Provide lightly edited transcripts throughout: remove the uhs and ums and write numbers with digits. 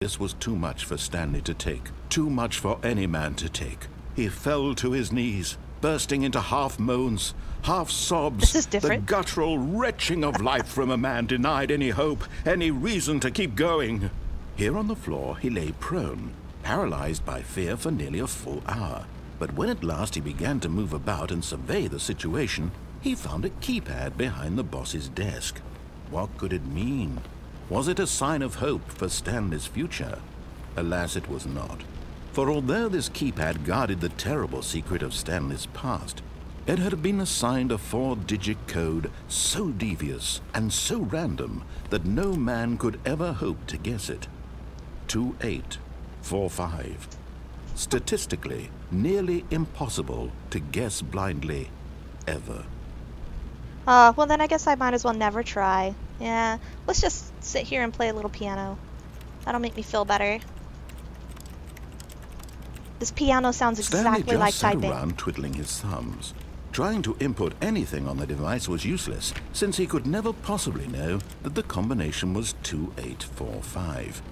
This was too much for Stanley to take, too much for any man to take. He fell to his knees, bursting into half moans, half sobs. This is different. The guttural retching of life from a man denied any hope, any reason to keep going. Here on the floor, he lay prone, paralyzed by fear for nearly a full hour. But when at last he began to move about and survey the situation, he found a keypad behind the boss's desk. What could it mean? Was it a sign of hope for Stanley's future? Alas, it was not. For although this keypad guarded the terrible secret of Stanley's past, it had been assigned a 4-digit code so devious and so random that no man could ever hope to guess it. 2845. Statistically, nearly impossible to guess blindly, ever. Well then I guess I might as well never try. Yeah, let's just sit here and play a little piano. That'll make me feel better. This piano sounds exactly like typing. Stanley just sat around twiddling his thumbs. Trying to input anything on the device was useless, since he could never possibly know that the combination was 2845.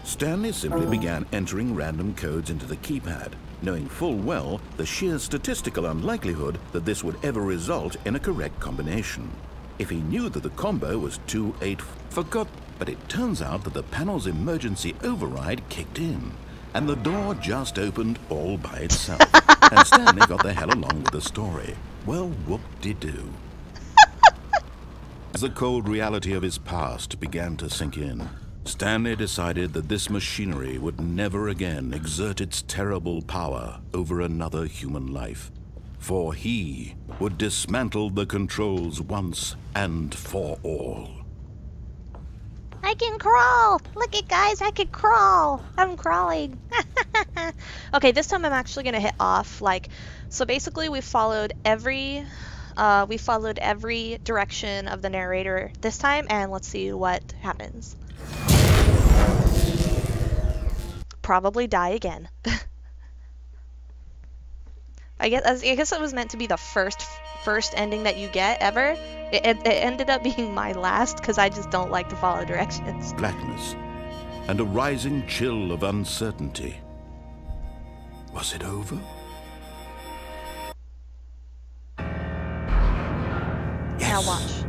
Stanley simply began entering random codes into the keypad, knowing full well the sheer statistical unlikelihood that this would ever result in a correct combination. If he knew that the combo was 28, but it turns out that the panel's emergency override kicked in, and the door just opened all by itself. And Stanley got the hell along with the story. Well, whoop-de-doo. As the cold reality of his past began to sink in, Stanley decided that this machinery would never again exert its terrible power over another human life, for he would dismantle the controls once and for all. I can crawl! Look it, guys, I can crawl! I'm crawling! Okay, this time I'm actually gonna hit off, so basically we followed every direction of the narrator this time, and let's see what happens. Probably die again. I guess it was meant to be the first ending that you get ever. It ended up being my last because I just don't like to follow directions. Blackness and a rising chill of uncertainty. Was it over? Yes. Now watch.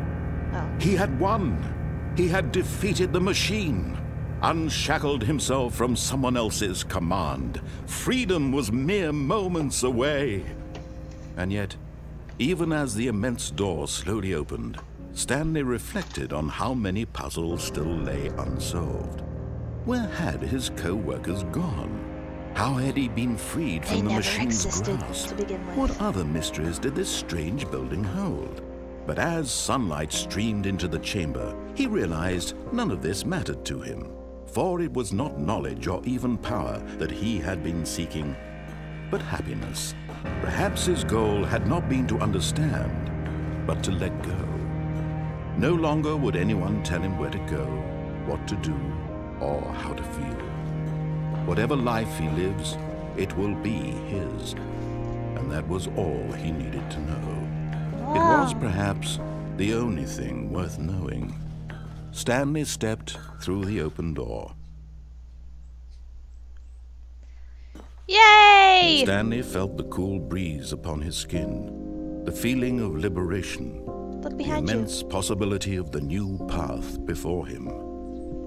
Oh. He had won. He had defeated the machine, unshackled himself from someone else's command. Freedom was mere moments away. And yet, even as the immense door slowly opened, Stanley reflected on how many puzzles still lay unsolved. Where had his co-workers gone? How had he been freed from the machine's grasp? What other mysteries did this strange building hold? But as sunlight streamed into the chamber, he realized none of this mattered to him, for it was not knowledge or even power that he had been seeking, but happiness. Perhaps his goal had not been to understand, but to let go. No longer would anyone tell him where to go, what to do, or how to feel. Whatever life he lives, it will be his, and that was all he needed to know. It was perhaps the only thing worth knowing. Stanley stepped through the open door. Yay! Stanley felt the cool breeze upon his skin, the feeling of liberation, Look behind the immense possibility of the new path before him.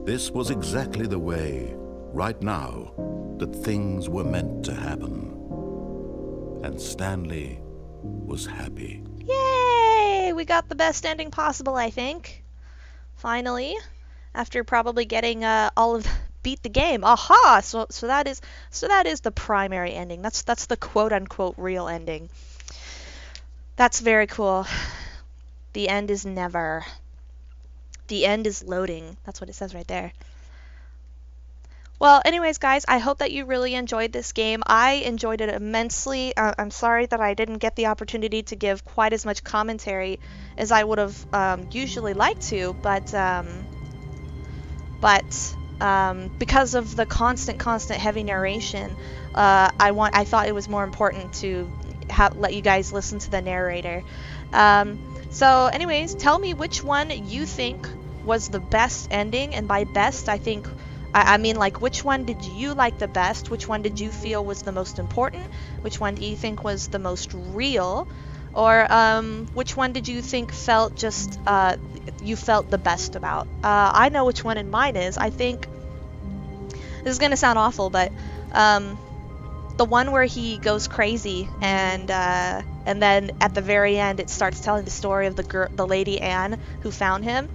This was exactly the way, right now, that things were meant to happen. And Stanley was happy. Yay! We got the best ending possible, I think. Finally, after probably getting all of beat the game. Aha! So that is the primary ending. That's the quote unquote real ending. That's very cool. The end is never. The end is loading. That's what it says right there. Well, anyways, guys, I hope that you really enjoyed this game. I enjoyed it immensely. I'm sorry that I didn't get the opportunity to give quite as much commentary as I would have usually liked to, but because of the constant heavy narration, I thought it was more important to let you guys listen to the narrator. So anyways, tell me which one you think was the best ending, and by best I mean, like, which one did you like the best? Which one did you feel was the most important? Which one do you think was the most real? Or which one did you think felt just you felt the best about? I know which one in mine is. I think this is gonna sound awful, but the one where he goes crazy and then at the very end it starts telling the story of the lady Anne who found him.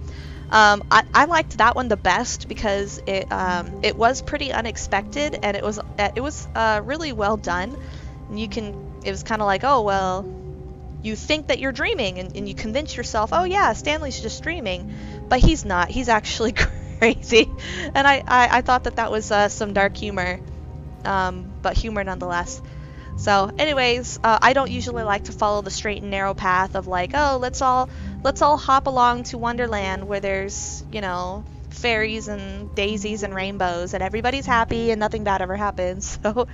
I liked that one the best because it was pretty unexpected, and it was really well done. And it was kind of like, oh well, you think that you're dreaming, and you convince yourself, oh yeah, Stanley's just dreaming, but he's not. He's actually crazy. And I thought that was some dark humor, but humor nonetheless. So anyways, I don't usually like to follow the straight and narrow path of like, oh, let's all hop along to Wonderland where there's, you know, fairies and daisies and rainbows and everybody's happy and nothing bad ever happens. So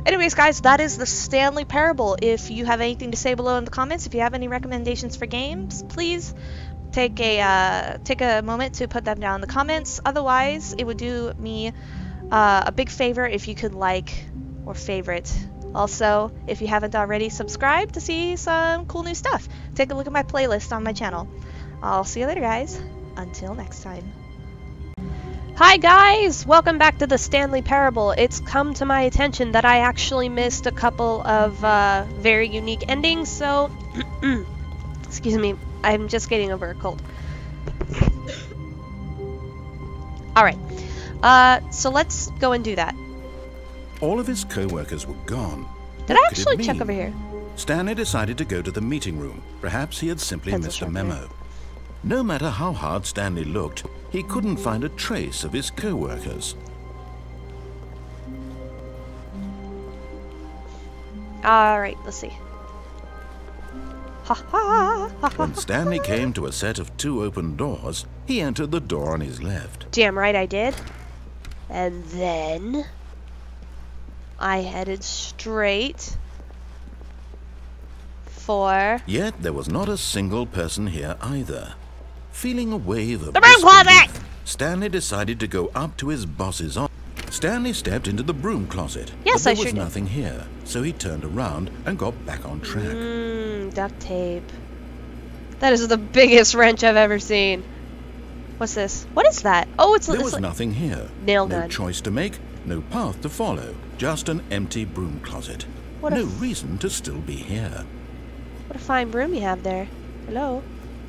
anyways, guys, that is the Stanley Parable. If you have anything to say below in the comments, if you have any recommendations for games, please take a moment to put them down in the comments. Otherwise, it would do me a big favor if you could like or favorite. Also, if you haven't already, subscribe to see some cool new stuff. Take a look at my playlist on my channel. I'll see you later, guys. Until next time. Hi guys! Welcome back to the Stanley Parable. It's come to my attention that I actually missed a couple of very unique endings, so excuse me, I'm just getting over a cold. Alright, so let's go and do that. All of his co-workers were gone. Did I actually check over here? Stanley decided to go to the meeting room. Perhaps he had simply missed a memo. No matter how hard Stanley looked, he couldn't find a trace of his co-workers. Alright, let's see. Ha ha! When Stanley came to a set of 2 open doors, he entered the door on his left. Damn right I did. And then I headed straight for... Yet there was not a single person here either. Feeling a wave of the broom closet! Stanley decided to go up to his boss's office. Stanley stepped into the broom closet. Yes, but there was nothing here, so he turned around and got back on track. Duct tape. That is the biggest wrench I've ever seen. What's this? What is that? Oh, there was nothing here. Nail gun. No No choice to make, no path to follow. Just an empty broom closet. No reason to still be here. What a fine broom you have there. Hello?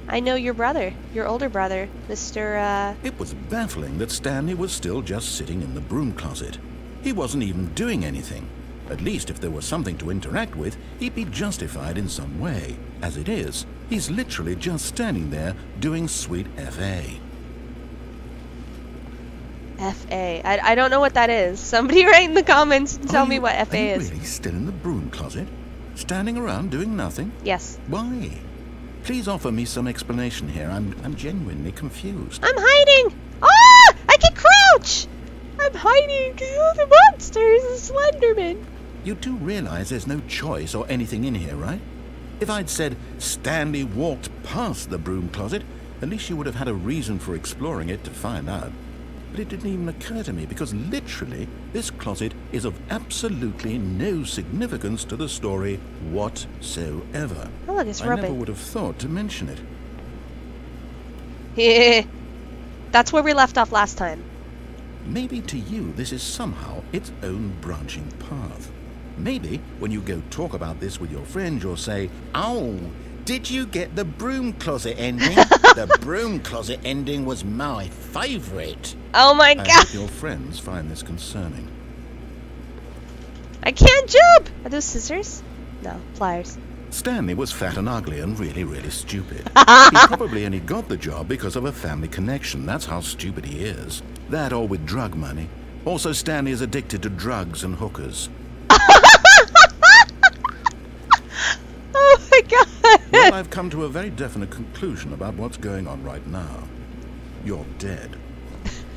I know your brother, your older brother, Mr. It was baffling that Stanley was still just sitting in the broom closet. He wasn't even doing anything. At least if there was something to interact with, he'd be justified in some way. As it is, he's literally just standing there doing sweet F.A. F.A. I don't know what that is. Somebody write in the comments and tell me what F.A. is. Are you really still in the broom closet? Standing around doing nothing? Yes. Why? Please offer me some explanation here. I'm genuinely confused. I'm hiding! Ah! I can crouch! I'm hiding! Oh, the monsters! The Slenderman! You do realize there's no choice or anything in here, right? If I'd said Stanley walked past the broom closet, at least you would have had a reason for exploring it to find out. But it didn't even occur to me because literally this closet is of absolutely no significance to the story whatsoever. Oh, look, it's I rubbing. never would have thought to mention it. Yeah. That's where we left off last time. Maybe to you this is somehow its own branching path. Maybe when you go talk about this with your friends you'll say, "Oh, did you get the broom closet ending? The broom closet ending was my favourite." Oh my god! I hope your friends find this concerning. I can't jump! Are those scissors? No, pliers. Stanley was fat and ugly and really stupid. He probably only got the job because of a family connection. That's how stupid he is. That or with drug money. Also, Stanley is addicted to drugs and hookers. Oh my god! Well, I've come to a very definite conclusion about what's going on right now. You're dead.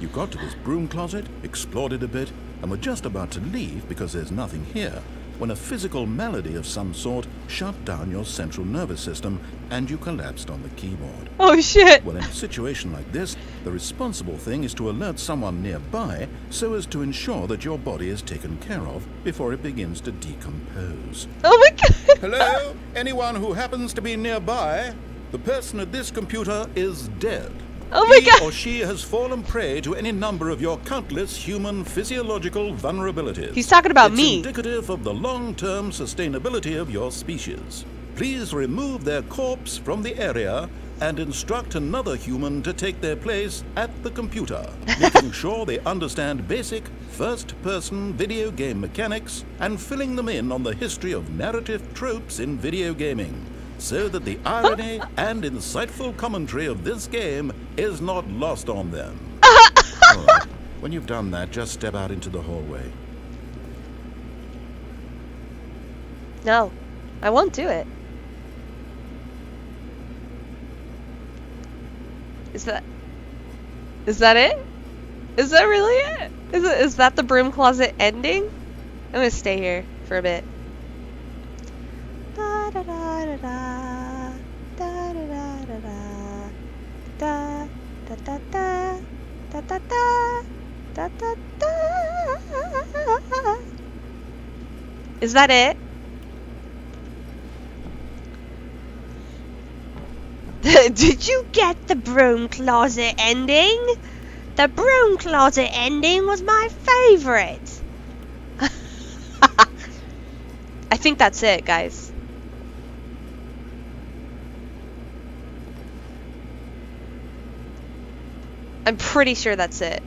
You got to this broom closet, explored it a bit, and were just about to leave because there's nothing here, when a physical malady of some sort shut down your central nervous system and you collapsed on the keyboard. Oh shit! Well, in a situation like this, the responsible thing is to alert someone nearby so as to ensure that your body is taken care of before it begins to decompose. Oh my god! Hello? Anyone who happens to be nearby? The person at this computer is dead. Oh my god! He or she has fallen prey to any number of your countless human physiological vulnerabilities. He's talking about me. It's indicative of the long-term sustainability of your species. Please remove their corpse from the area and instruct another human to take their place at the computer, making sure they understand basic first-person video game mechanics and filling them in on the history of narrative tropes in video gaming, so that the irony and insightful commentary of this game is not lost on them. All right. When you've done that, just step out into the hallway. No, I won't do it. Is that it? Is that really it? Is that the broom closet ending? I'm gonna stay here for a bit. Da da da da da da da da da da da da da da da da da. Is that it? Did you get the broom closet ending? The broom closet ending was my favorite. I think that's it, guys. I'm pretty sure that's it.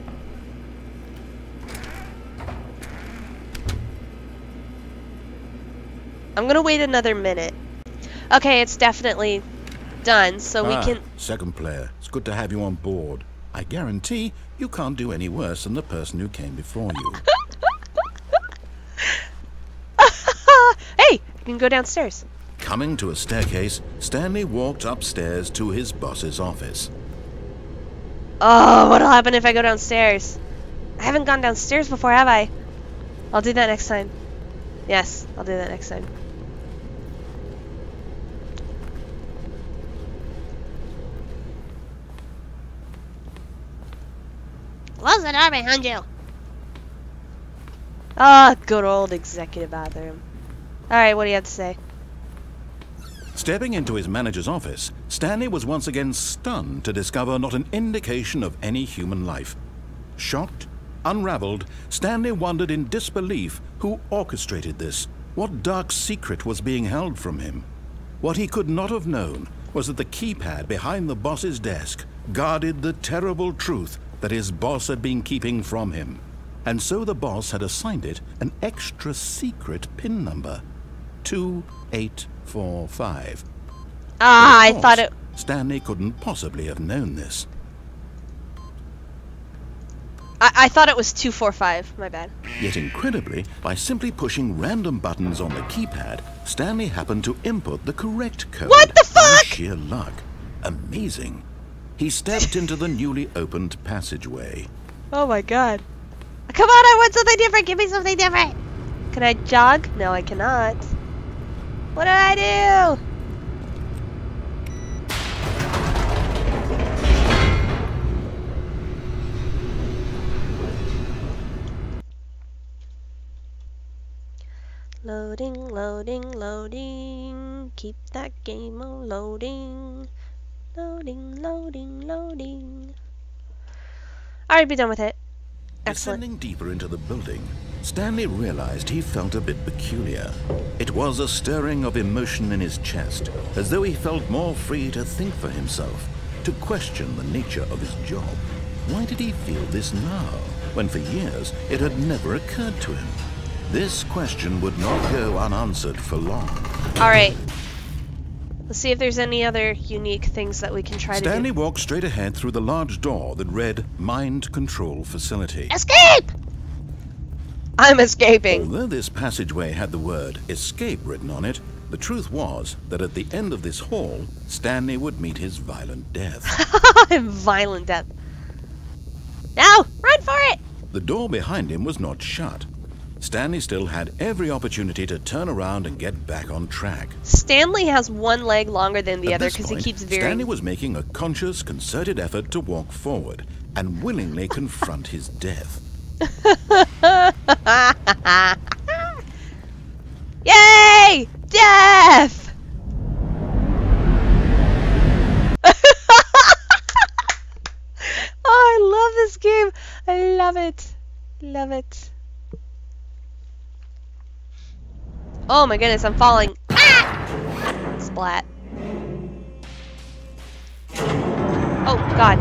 I'm gonna wait another minute. Okay, it's definitely done, so we can... Second player, it's good to have you on board. I guarantee you can't do any worse than the person who came before you. Hey, you can go downstairs. Coming to a staircase, Stanley walked upstairs to his boss's office. Oh, what'll happen if I go downstairs? I haven't gone downstairs before, have I? I'll do that next time. Yes, I'll do that next time. Close the door behind you. Ah, good old executive bathroom. Alright, what do you have to say? Stepping into his manager's office, Stanley was once again stunned to discover not an indication of any human life. Shocked, unraveled, Stanley wondered in disbelief who orchestrated this, what dark secret was being held from him. What he could not have known was that the keypad behind the boss's desk guarded the terrible truth that his boss had been keeping from him, and so the boss had assigned it an extra secret PIN number, 2845. Ah, I thought it... Stanley couldn't possibly have known this. I thought it was 245, my bad. Yet incredibly, by simply pushing random buttons on the keypad, Stanley happened to input the correct code. What the fuck? By sheer luck. Amazing. He stepped into the newly opened passageway. Oh my god. Come on, I want something different. Give me something different. Can I jog? No, I cannot. What do I do? Loading, loading, loading. Keep that game on loading. Loading, loading, loading. Alright, be done with it. Excellent. Descending deeper into the building, Stanley realized he felt a bit peculiar. It was a stirring of emotion in his chest, as though he felt more free to think for himself, to question the nature of his job. Why did he feel this now, when for years it had never occurred to him? This question would not go unanswered for long. Alright. Let's see if there's any other unique things that we can try to do. Stanley walked straight ahead through the large door that read Mind Control Facility. Escape! I'm escaping. Although this passageway had the word escape written on it, the truth was that at the end of this hall, Stanley would meet his violent death. Violent death. No! Run for it! The door behind him was not shut. Stanley still had every opportunity to turn around and get back on track. Stanley has one leg longer than the At other this because he point, keeps veering. Stanley was making a conscious, concerted effort to walk forward and willingly confront his death. Yay! Death! Oh, I love this game. I love it. Love it. Oh my goodness, I'm falling. Ah! Splat. Oh, God.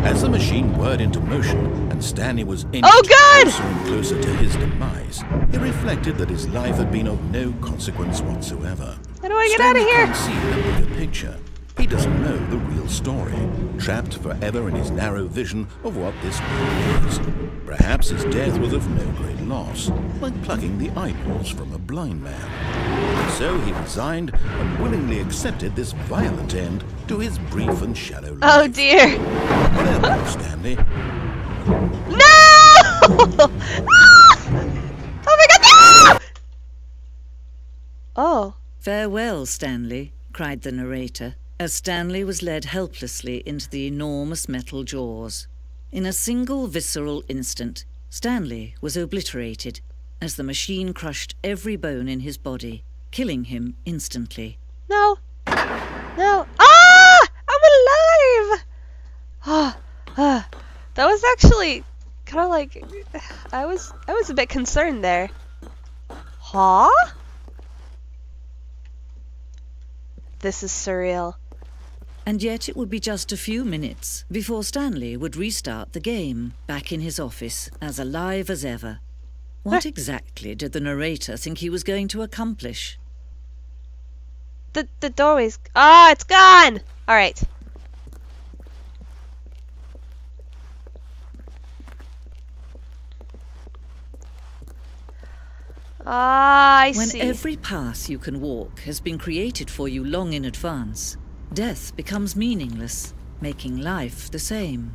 As the machine whirred into motion and Stanley was inched closer and closer to his demise, he reflected that his life had been of no consequence whatsoever. How do I get out of here? Stanley can't see the bigger picture. He doesn't know the real story, trapped forever in his narrow vision of what this world is. Perhaps his death was of no great loss, like plucking the eyeballs from a blind man. So he resigned and willingly accepted this violent end to his brief and shallow life. Oh dear. Farewell, Stanley. No! Oh my God, no! Oh. Farewell, Stanley, cried the narrator, as Stanley was led helplessly into the enormous metal jaws. In a single visceral instant, Stanley was obliterated as the machine crushed every bone in his body, killing him instantly. No. No. Ah! I'm alive! That was actually kind of like... I was a bit concerned there. Huh? This is surreal. And yet it would be just a few minutes before Stanley would restart the game, back in his office, as alive as ever. What exactly did the narrator think he was going to accomplish? The doorway's... Ah, it's gone! Alright. Ah, I see. When every path you can walk has been created for you long in advance, death becomes meaningless, making life the same.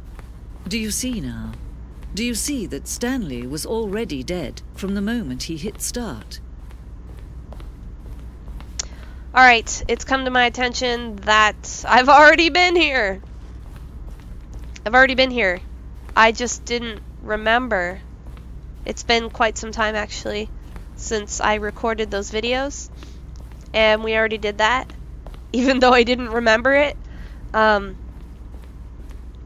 Do you see now? Do you see that Stanley was already dead from the moment he hit start? Alright, it's come to my attention that I've already been here. I've already been here. I just didn't remember. It's been quite some time actually since I recorded those videos, and we already did that, even though I didn't remember it.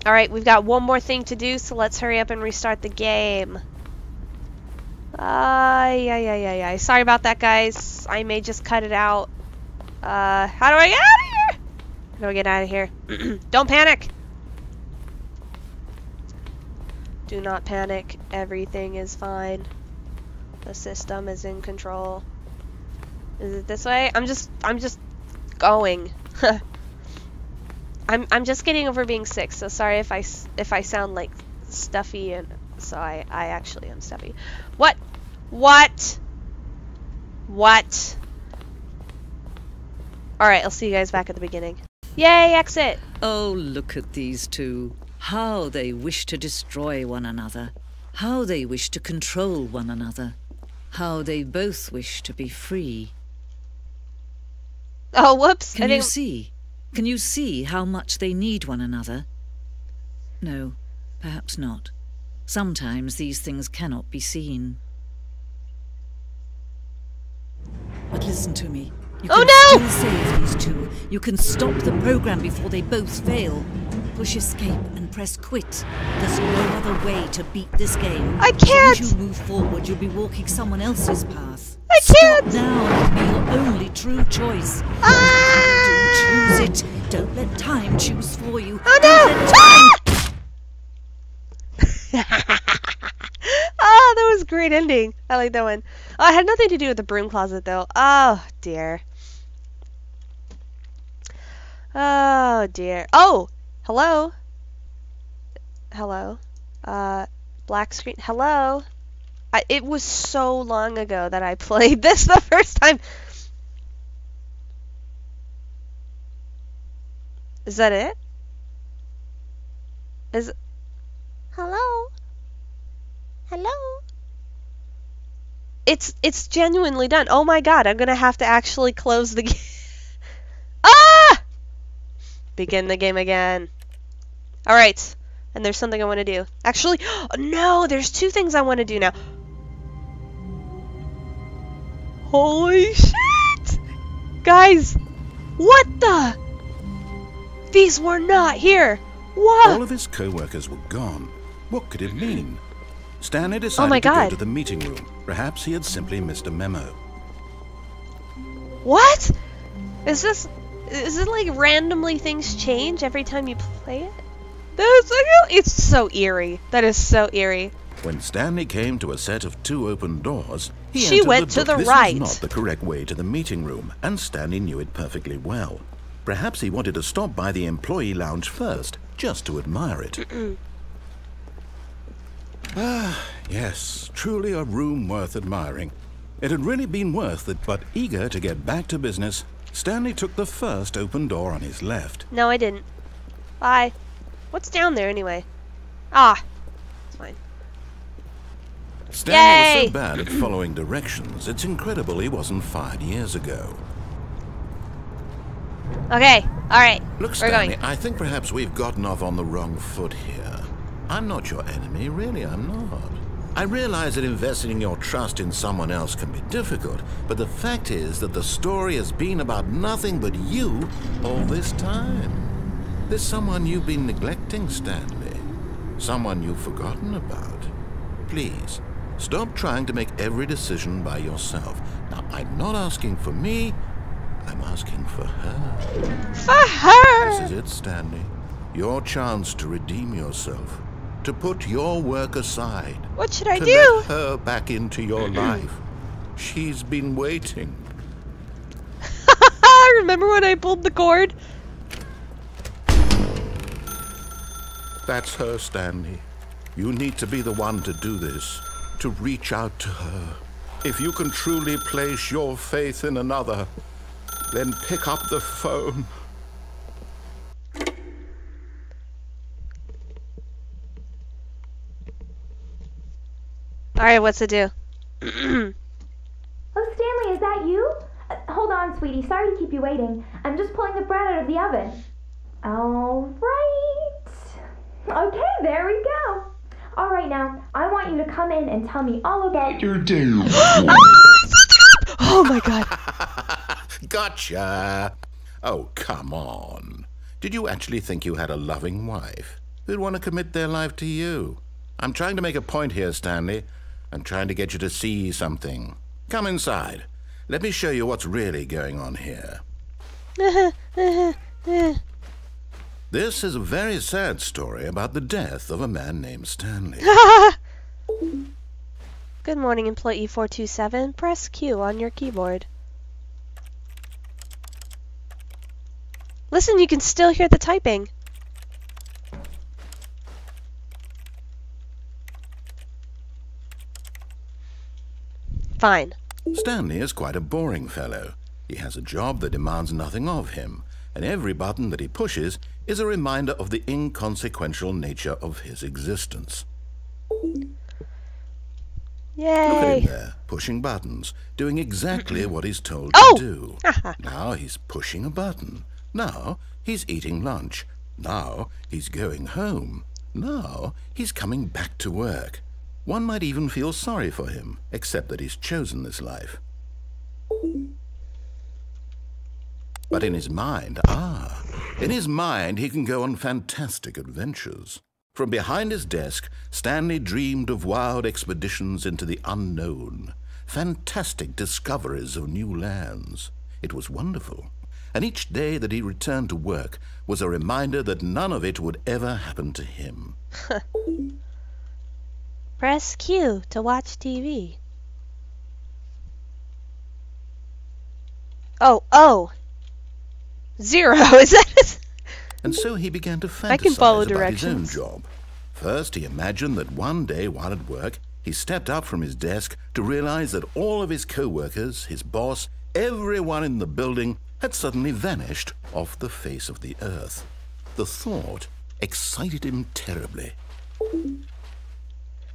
Alright, we've got one more thing to do, so let's hurry up and restart the game. Yeah. Sorry about that, guys. I may just cut it out. How do I get out of here? How do I get out of here? Don't panic! Do not panic. Everything is fine. The system is in control. Is it this way? I'm just going. I'm just getting over being sick, so sorry if I sound like stuffy, and so I actually am stuffy. What? Alright, I'll see you guys back at the beginning. Yay, exit! Oh, look at these two. How they wish to destroy one another. How they wish to control one another. How they both wish to be free. Oh, whoops. Can you see? Can you see how much they need one another? No, perhaps not. Sometimes these things cannot be seen. But listen to me. You can still save these two. You can stop the program before they both fail. Push escape and press quit. There's no other way to beat this game. I can't! As you move forward, you'll be walking someone else's path. I can't! Stop now and it'll be your only true choice. Ah! Choose it. Don't let time choose for you. Oh no! Don't let time... Oh, that was a great ending. I like that one. Oh, it had nothing to do with the broom closet, though. Oh, dear. Oh, dear. Oh! Hello? Hello? Black screen. Hello? It was so long ago that I played this the first time. Is that it? Hello? Hello? It's genuinely done. Oh my god, I'm gonna have to actually close the game. Ah! Begin the game again. Alright. And there's something I want to do. Actually, no, there's two things I want to do now. Holy shit! Guys, what the? These were not here. What? All of his co-workers were gone. What could it mean? Stanley decided to go to the meeting room. Perhaps he had simply missed a memo. What? Is it like randomly things change every time you play it? It's so eerie. That is so eerie. When Stanley came to a set of 2 open doors, She went to the right. This was not the correct way to the meeting room, and Stanley knew it perfectly well. Perhaps he wanted to stop by the employee lounge first, just to admire it. Ah, yes, truly a room worth admiring. It had really been worth it, but eager to get back to business, Stanley took the first open door on his left. No, I didn't. Bye. What's down there anyway? Ah, it's fine. Stanley was so bad at following directions, it's incredible he wasn't fired years ago. Okay, alright. Look, Stanley, I think perhaps we've gotten off on the wrong foot here. I'm not your enemy, really, I'm not. I realize that investing your trust in someone else can be difficult, but the fact is that the story has been about nothing but you all this time. There's someone you've been neglecting, Stanley. Someone you've forgotten about. Please, stop trying to make every decision by yourself. Now, I'm not asking for me, I'm asking for her. For her! This is it, Stanley. Your chance to redeem yourself. To put your work aside. What should I do? To let her back into your life. She's been waiting. Remember when I pulled the cord? That's her, Stanley. You need to be the one to do this. To reach out to her. If you can truly place your faith in another, then pick up the phone. Alright, what's it do? Oh, Stanley, is that you? Hold on, sweetie. Sorry to keep you waiting. I'm just pulling the bread out of the oven. All right. Okay, there we go. All right, now, I want you to come in and tell me all about your day. Oh, my God. Gotcha. Oh, come on. Did you actually think you had a loving wife who'd want to commit their life to you? I'm trying to make a point here, Stanley. I'm trying to get you to see something. Come inside. Let me show you what's really going on here. This is a very sad story about the death of a man named Stanley. Good morning, employee 427. Press Q on your keyboard. Listen, you can still hear the typing. Fine. Stanley is quite a boring fellow. He has a job that demands nothing of him, and every button that he pushes is a reminder of the inconsequential nature of his existence. Yay! Look at him there, pushing buttons, doing exactly what he's told to do. Now he's pushing a button. Now he's eating lunch. Now he's going home. Now he's coming back to work. One might even feel sorry for him, except that he's chosen this life. But in his mind, he can go on fantastic adventures. From behind his desk, Stanley dreamed of wild expeditions into the unknown, fantastic discoveries of new lands. It was wonderful, and each day that he returned to work was a reminder that none of it would ever happen to him. Press Q to watch TV. Oh. 0, is that it? And so he began to fantasize about his own job. First, he imagined that one day while at work, he stepped up from his desk to realize that all of his co-workers, his boss, everyone in the building had suddenly vanished off the face of the earth. The thought excited him terribly.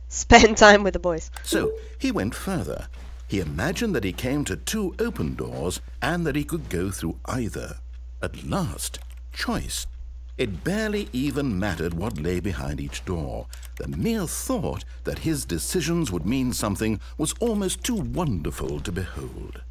Spend time with the boys. So he went further. He imagined that he came to 2 open doors and that he could go through either. At last, choice. It barely even mattered what lay behind each door. The mere thought that his decisions would mean something was almost too wonderful to behold.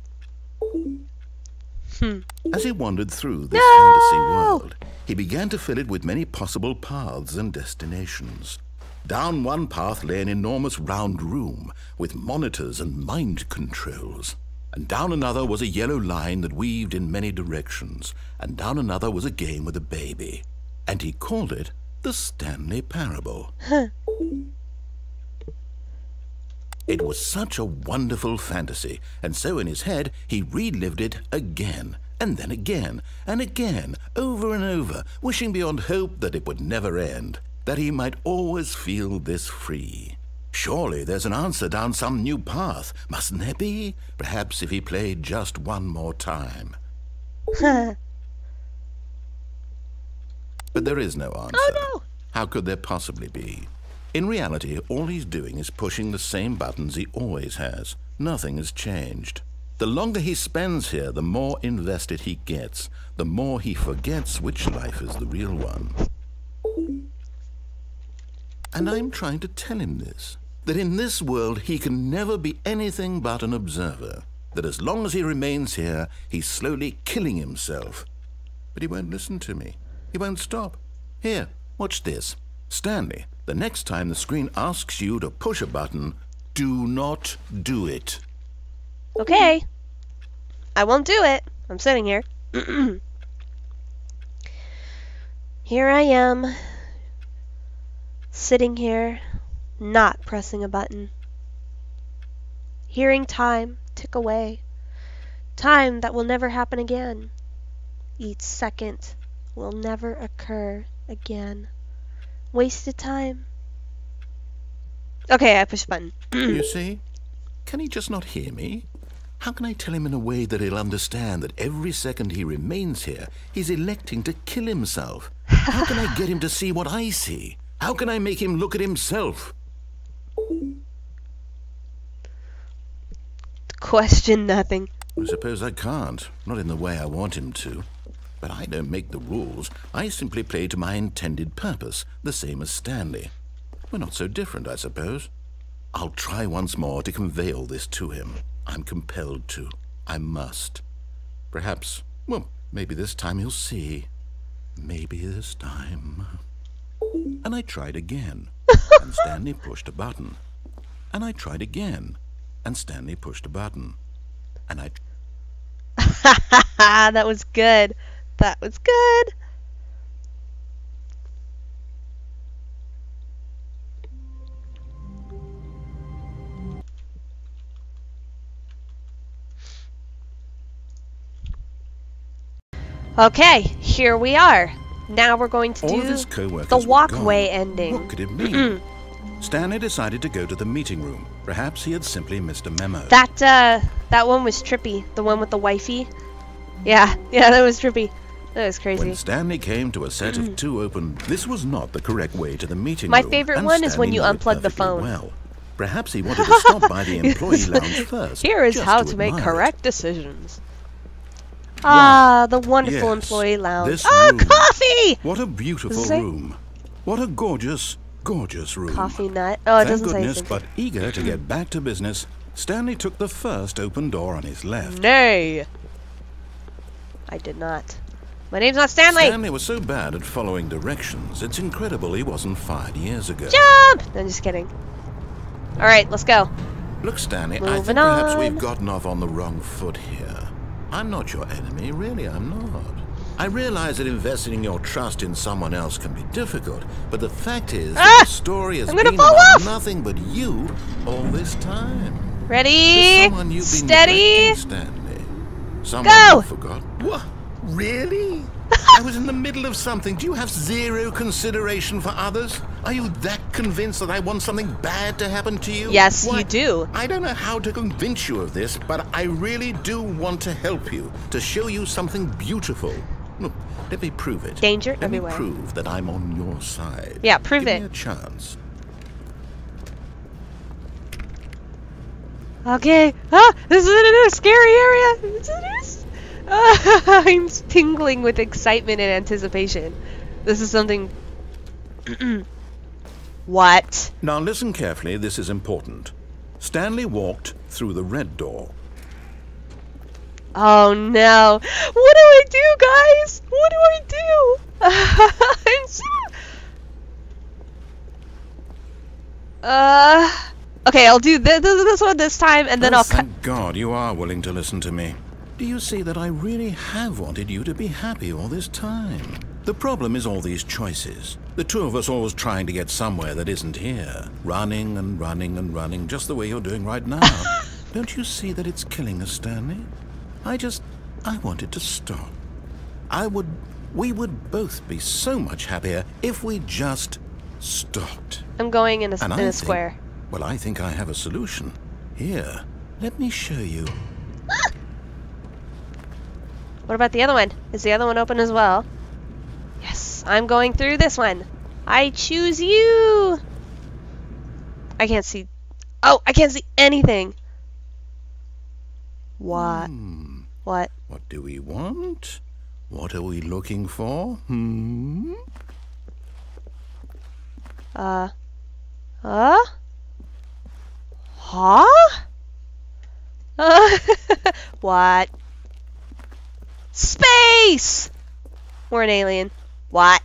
As he wandered through this fantasy world, he began to fill it with many possible paths and destinations. Down one path lay an enormous round room with monitors and mind controls. And down another was a yellow line that weaved in many directions. And down another was a game with a baby. And he called it the Stanley Parable. It was such a wonderful fantasy, and so in his head he relived it again, and then again, and again, over and over, wishing beyond hope that it would never end, that he might always feel this free. Surely there's an answer down some new path, mustn't there be? Perhaps if he played just one more time. But there is no answer. Oh no! How could there possibly be? In reality, all he's doing is pushing the same buttons he always has. Nothing has changed. The longer he spends here, the more invested he gets, the more he forgets which life is the real one. And I'm trying to tell him this, that in this world he can never be anything but an observer, that as long as he remains here, he's slowly killing himself. But he won't listen to me. He won't stop. Here, watch this. Stanley, the next time the screen asks you to push a button, do not do it. Okay. I won't do it. I'm sitting here. Here I am. Sitting here, not pressing a button. Hearing time tick away. Time that will never happen again. Each second will never occur again. Wasted time. Okay, I push button. You see? Can he just not hear me? How can I tell him in a way that he'll understand that every second he remains here, he's electing to kill himself? How can I get him to see what I see? How can I make him look at himself? Question nothing. I suppose I can't. Not in the way I want him to. But I don't make the rules. I simply play to my intended purpose, the same as Stanley. We're not so different, I suppose. I'll try once more to convey all this to him. I'm compelled to. I must. Perhaps, well, maybe this time he'll see. Maybe this time. And I tried again, and Stanley pushed a button. And I tried again, and Stanley pushed a button. And I... That was good. That was good. Okay, here we are. Now we're going to do the walkway ending. What could it mean? Stanley decided to go to the meeting room. Perhaps he had simply missed a memo. That one was trippy. The one with the wifey. Yeah, that was trippy. That was crazy. When Stanley came to a set of 2 open... This was not the correct way to the meeting room. My and favorite one is when you unplug the phone. Well. Perhaps he wanted to stop by the employee lounge first. Here is how to make correct decisions. Ah, the wonderful employee lounge. Ah, coffee! What a beautiful room. What a gorgeous, gorgeous room. Coffee nut. Oh, it doesn't say anything. But eager to get back to business, Stanley took the first open door on his left. Nay. I did not. My name's not Stanley. Stanley was so bad at following directions, it's incredible he wasn't fired years ago. Jump! No, I'm just kidding. Alright, let's go. Look, Stanley, I think perhaps we've gotten off on the wrong foot here. I'm not your enemy, really, I'm not. I realize that investing your trust in someone else can be difficult, but the fact is that the story has been about nothing but you all this time. Ready? Steady? Stanley. Someone you forgot. What? Really? I was in the middle of something. Do you have zero consideration for others? Are you that convinced that I want something bad to happen to you? Yes, you do. I don't know how to convince you of this, but I really do want to help you, to show you something beautiful. Look, let me prove it. Danger everywhere. Let me prove that I'm on your side. Yeah, prove it. Give me a chance. Okay. Ah, this is a scary area. I'm tingling with excitement and anticipation. This is something... What? Now listen carefully, this is important. Stanley walked through the red door. Oh no. What do I do, guys? What do I do? I'm so... Okay, I'll do this one this time, and then I'll cut. Thank God you are willing to listen to me. Do you see that I really have wanted you to be happy all this time? The problem is all these choices. The two of us always trying to get somewhere that isn't here. Running and running and running, just the way you're doing right now. Don't you see that it's killing us, Stanley? I wanted to stop. We would both be so much happier if we just stopped. I'm going in a square. Well, I think I have a solution. Here, let me show you. What about the other one? Is the other one open as well? Yes, I'm going through this one. I choose you. I can't see. Oh, I can't see anything. What? What? What do we want? What are we looking for? Huh? What? Space! We're an alien. What?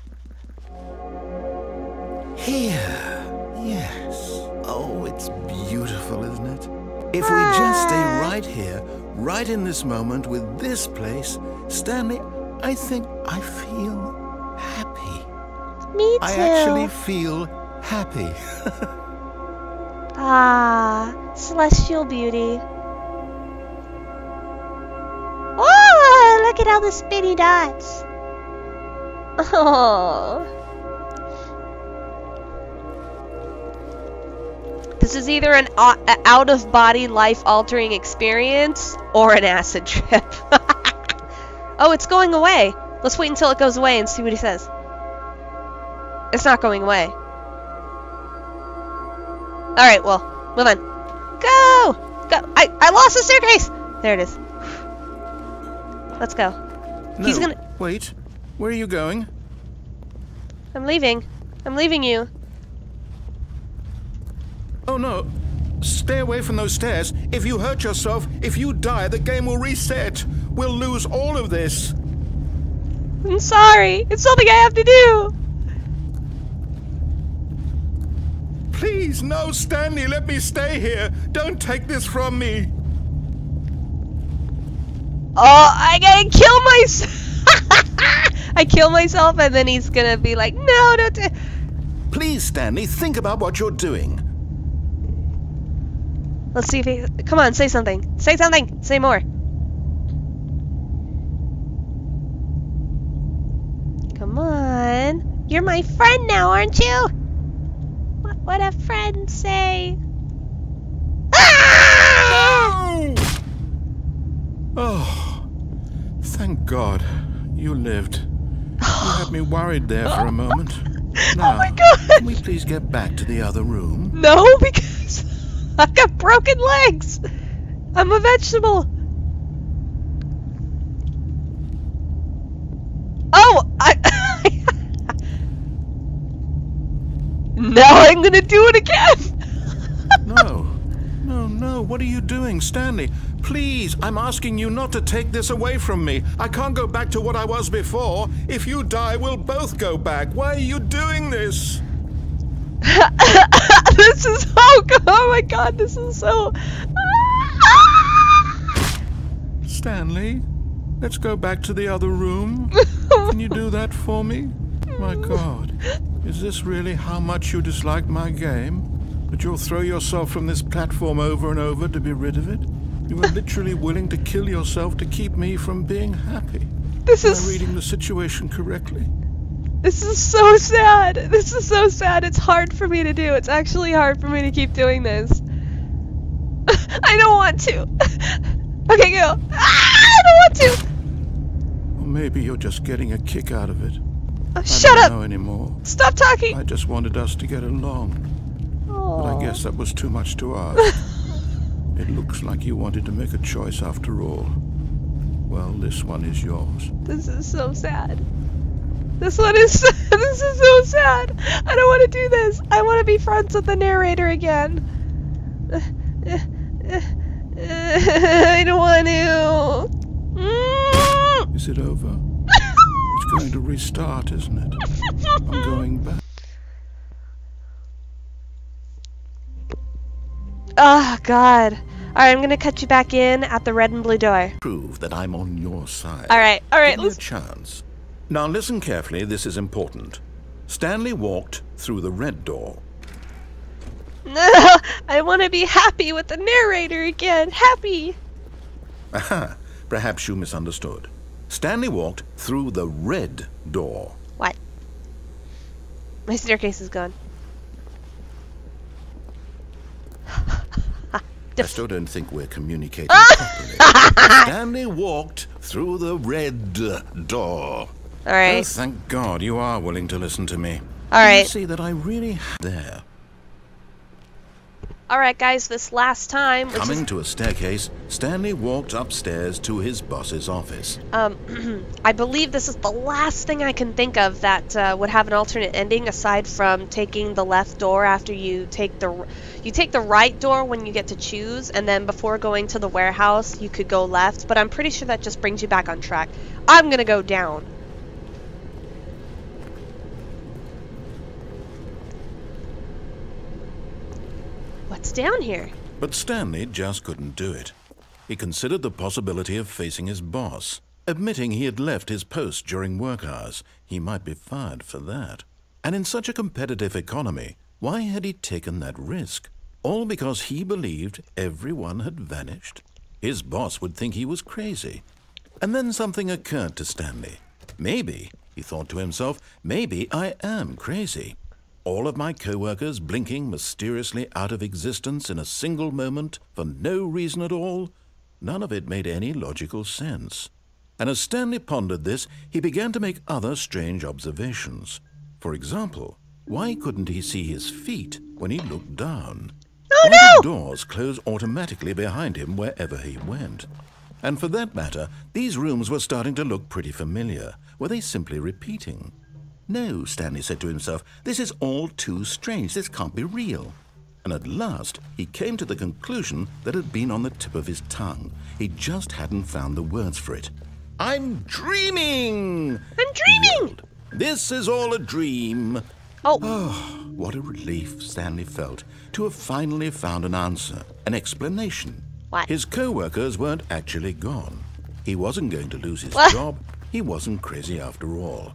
Here. Yes. Oh, it's beautiful, isn't it? If we just stay right here, right in this moment with this place, Stanley, I think I feel happy. Me too. I actually feel happy. Ah, celestial beauty. Oh, look at all the spinny dots. Oh. This is either an out-of-body, life-altering experience or an acid trip. Oh, it's going away. Let's wait until it goes away and see what he says. It's not going away. Alright, well, move on. Go! Go! I lost the staircase! There it is. Let's go. No, He's gonna... Wait. Where are you going? I'm leaving. I'm leaving you. Oh, no. Stay away from those stairs. If you hurt yourself, if you die, the game will reset. We'll lose all of this. I'm sorry. It's something I have to do. Please, no, Stanley, let me stay here. Don't take this from me. Oh, I gotta kill myself. I kill myself and then he's gonna be like, no, don't. Please, Stanley, think about what you're doing. Let's see if he... Come on, say something. Say something. Say more. Come on. You're my friend now, aren't you? What a friend say. Ah! No! Oh, thank God you lived. You had me worried there for a moment. Now, oh my God! Can we please get back to the other room? No, because I've got broken legs. I'm a vegetable. Oh, now I'm gonna do it again. No, what are you doing, Stanley? Please, I'm asking you not to take this away from me. I can't go back to what I was before. If you die, we'll both go back. Why are you doing this? This is so oh my God, this is so... Stanley, let's go back to the other room. Can you do that for me? My God, is this really how much you dislike my game? That you'll throw yourself from this platform over and over to be rid of it? You were literally willing to kill yourself to keep me from being happy. Am I reading the situation correctly? This is so sad. This is so sad. It's hard for me to do. It's actually hard for me to keep doing this. I don't want to. Okay, go. I don't want to. Or maybe you're just getting a kick out of it. Shut I up. don't know anymore. Stop talking. I just wanted us to get along. Oh. But I guess that was too much to ask. It looks like you wanted to make a choice after all. Well, this one is yours. This is so sad. This is so sad. I don't want to do this. I want to be friends with the narrator again. I don't want to. Is it over? It's going to restart, isn't it? I'm going back. Oh, God. Alright, I'm gonna cut you back in at the red and blue door. Prove that I'm on your side. Alright, Give me a let's... chance. Now listen carefully, this is important. Stanley walked through the red door. No, I want to be happy with the narrator again. Happy! Aha, perhaps you misunderstood. Stanley walked through the red door. What? My staircase is gone. I still don't think we're communicating properly. Stanley walked through the red door. Alright. Oh, thank God you are willing to listen to me. Alright. You see that I really there. Alright, guys, this last time... Coming to a staircase, Stanley walked upstairs to his boss's office. I believe this is the last thing I can think of that would have an alternate ending aside from taking the left door after you take the right door when you get to choose, and then before going to the warehouse you could go left, but I'm pretty sure that just brings you back on track. I'm gonna go down. What's down here? But Stanley just couldn't do it. He considered the possibility of facing his boss. Admitting he had left his post during work hours, he might be fired for that. And in such a competitive economy, why had he taken that risk? All because he believed everyone had vanished? His boss would think he was crazy. And then something occurred to Stanley. Maybe, he thought to himself, maybe I am crazy. All of my co-workers blinking mysteriously out of existence in a single moment for no reason at all? None of it made any logical sense. And as Stanley pondered this, he began to make other strange observations. For example, why couldn't he see his feet when he looked down? Oh, Why no! did doors close automatically behind him wherever he went? And for that matter, these rooms were starting to look pretty familiar. Were they simply repeating? No, Stanley said to himself, this is all too strange. This can't be real. And at last, he came to the conclusion that had been on the tip of his tongue. He just hadn't found the words for it. I'm dreaming! I'm he dreaming! yelled. This is all a dream. Oh. Oh, what a relief Stanley felt to have finally found an answer, an explanation. What? His co-workers weren't actually gone. He wasn't going to lose his What? job. He wasn't crazy after all.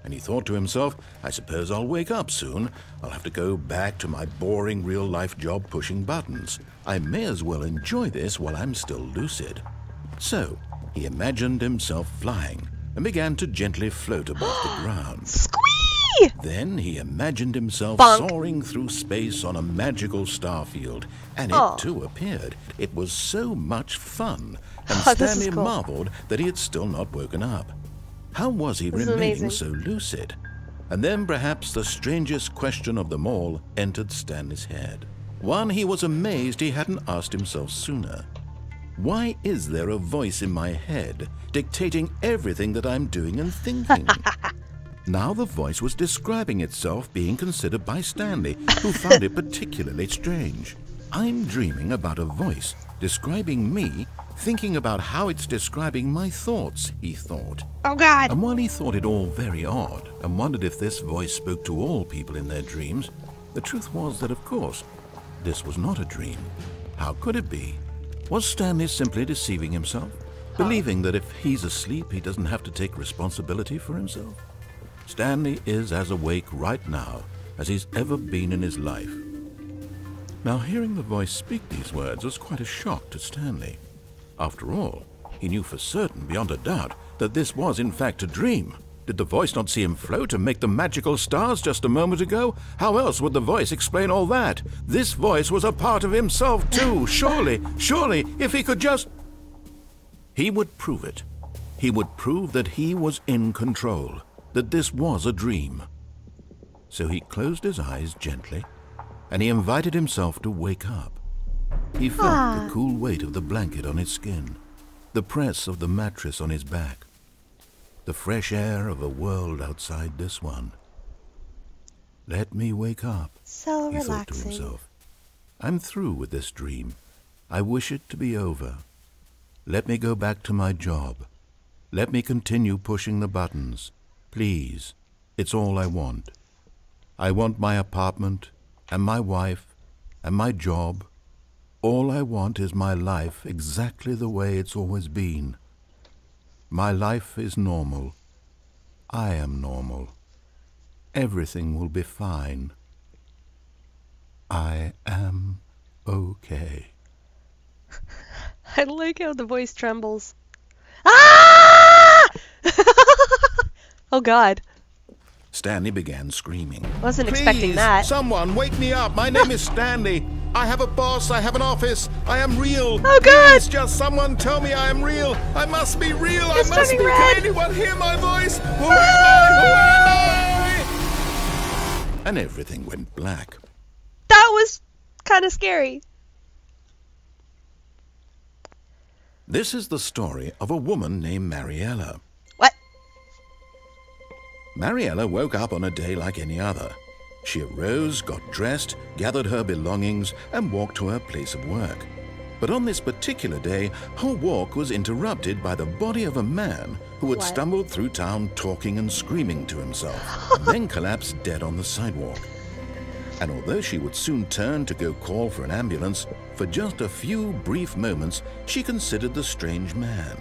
And he thought to himself, I suppose I'll wake up soon. I'll have to go back to my boring real-life job pushing buttons. I may as well enjoy this while I'm still lucid. So, he imagined himself flying and began to gently float above the ground. Squee! Then he imagined himself Bonk. soaring through space on a magical starfield, and Oh. it too appeared. It was so much fun, and Oh, this is Stanley cool. marveled that he had still not woken up. How was he This is remaining amazing. so lucid? And then perhaps the strangest question of them all entered Stanley's head. One he was amazed he hadn't asked himself sooner. Why is there a voice in my head dictating everything that I'm doing and thinking? Now the voice was describing itself being considered by Stanley, who found it particularly strange. I'm dreaming about a voice describing me, thinking about how it's describing my thoughts, he thought. Oh, God. And while he thought it all very odd and wondered if this voice spoke to all people in their dreams, the truth was that, of course, this was not a dream. How could it be? Was Stanley simply deceiving himself, believing that if he's asleep, he doesn't have to take responsibility for himself? Stanley is as awake right now as he's ever been in his life. Now, hearing the voice speak these words was quite a shock to Stanley. After all, he knew for certain, beyond a doubt, that this was in fact a dream. Did the voice not see him float and make the magical stars just a moment ago? How else would the voice explain all that? This voice was a part of himself too. Surely, if he could just... He would prove it. He would prove that he was in control, that this was a dream. So he closed his eyes gently, and he invited himself to wake up. He felt the cool weight of the blanket on his skin, the press of the mattress on his back, the fresh air of a world outside this one. Let me wake up, So he thought to relaxing. himself. I'm through with this dream. I wish it to be over. Let me go back to my job. Let me continue pushing the buttons. Please, it's all I want. I want my apartment, and my wife, and my job. All I want is my life exactly the way it's always been. My life is normal. I am normal. Everything will be fine. I am okay. I like how the voice trembles. Ah! Oh God. Stanley began screaming. Wasn't expecting that. Someone wake me up. My name is Stanley. I have a boss. I have an office. I am real. Oh, God. Please, just someone tell me I am real. I must be real. It's I must be. turning red. Can anyone hear my voice? Who am I? Who am I? And everything went black. That was kind of scary. This is the story of a woman named Mariella. What? Mariella woke up on a day like any other. She arose, got dressed, gathered her belongings, and walked to her place of work. But on this particular day, her walk was interrupted by the body of a man who had stumbled through town talking and screaming to himself, and then collapsed dead on the sidewalk. And although she would soon turn to go call for an ambulance, for just a few brief moments she considered the strange man.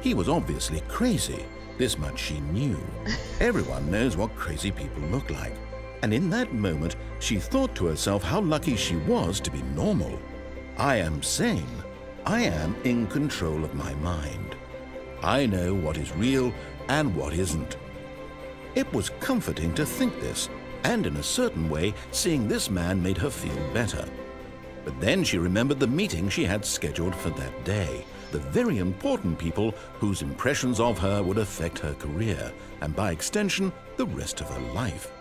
He was obviously crazy. This much she knew. Everyone knows what crazy people look like. And in that moment, she thought to herself how lucky she was to be normal. I am sane. I am in control of my mind. I know what is real and what isn't. It was comforting to think this, and in a certain way, seeing this man made her feel better. But then she remembered the meeting she had scheduled for that day, the very important people whose impressions of her would affect her career, and by extension, the rest of her life.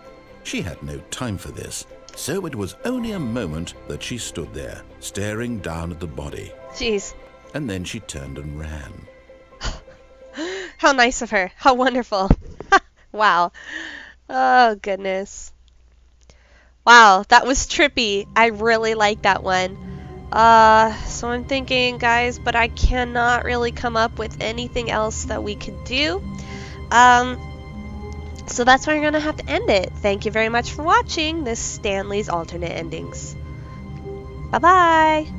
She had no time for this, so it was only a moment that she stood there, staring down at the body. Jeez. And then she turned and ran. How nice of her. How wonderful. Wow. Oh, goodness. Wow, that was trippy. I really like that one. So I'm thinking, guys, but I cannot really come up with anything else that we could do. So that's where I'm going to have to end it. Thank you very much for watching this Stanley's Alternate Endings. Bye-bye!